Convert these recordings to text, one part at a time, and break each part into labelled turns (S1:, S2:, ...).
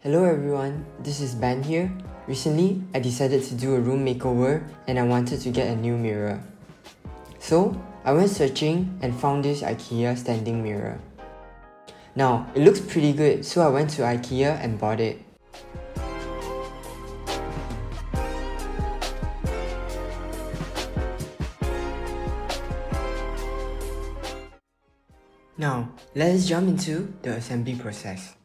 S1: Hello everyone, this is Ben here. Recently, I decided to do a room makeover and I wanted to get a new mirror. So, I went searching and found this IKEA standing mirror. Now, it looks pretty good, so I went to IKEA and bought it. Now, let's jump into the assembly process.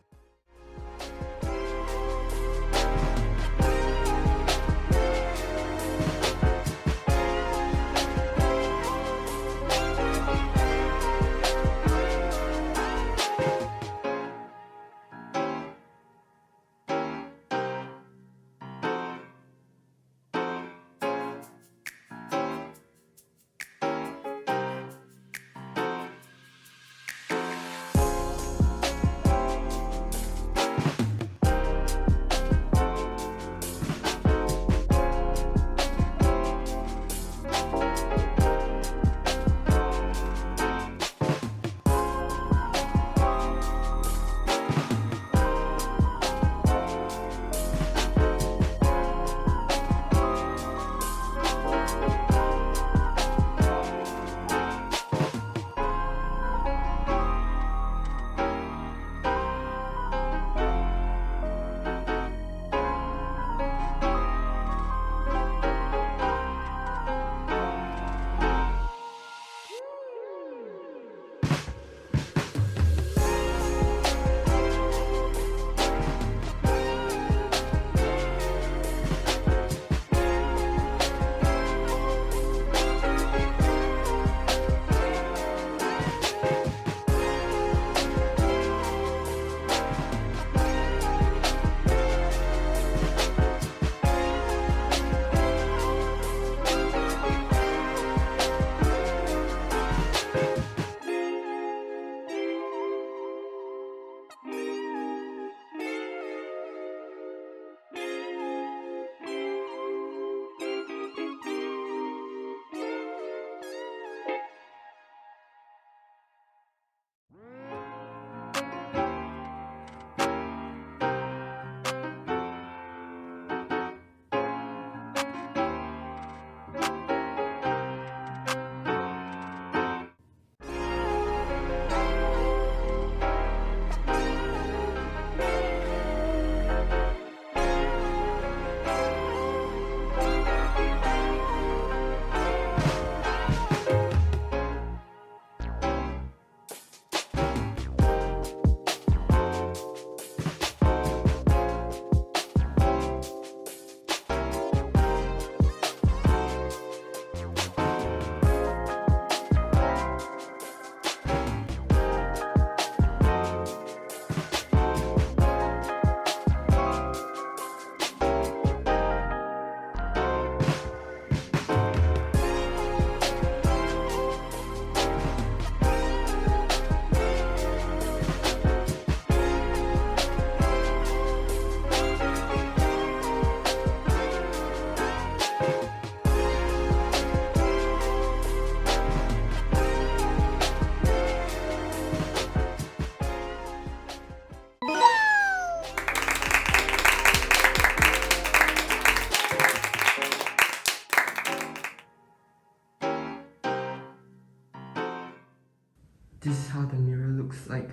S1: This is how the mirror looks like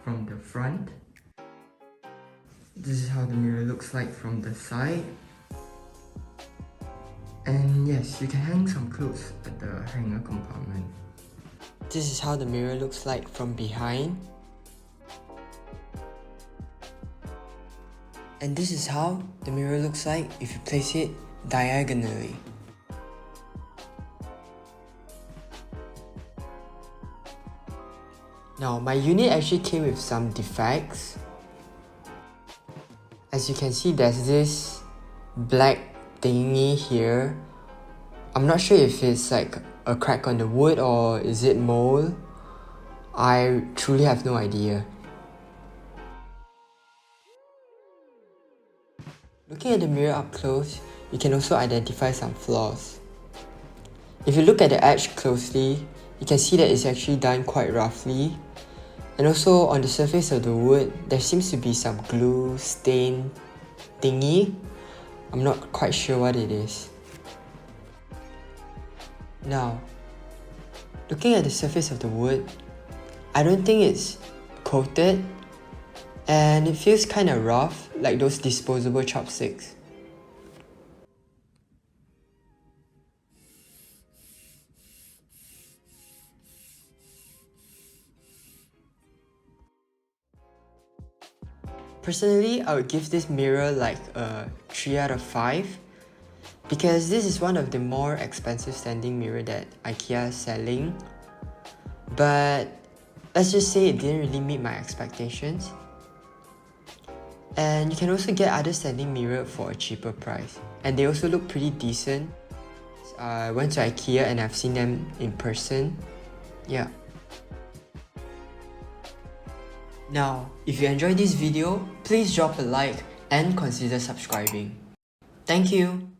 S1: from the front. This is how the mirror looks like from the side. And yes, you can hang some clothes at the hanger compartment. This is how the mirror looks like from behind. And this is how the mirror looks like if you place it diagonally. Now, my unit actually came with some defects. As you can see, there's this black thingy here. I'm not sure if it's like a crack on the wood or is it mold. I truly have no idea. Looking at the mirror up close, you can also identify some flaws. If you look at the edge closely, you can see that it's actually done quite roughly. And also on the surface of the wood, there seems to be some glue stain thingy. I'm not quite sure what it is. Now, looking at the surface of the wood, I don't think it's coated, and it feels kind of rough, like those disposable chopsticks. Personally, I would give this mirror like a 3 out of 5 because this is one of the more expensive standing mirror that IKEA is selling. But let's just say it didn't really meet my expectations. And you can also get other standing mirror for a cheaper price. And they also look pretty decent. I went to IKEA and I've seen them in person. Yeah. Now, if you enjoyed this video, please drop a like and consider subscribing. Thank you!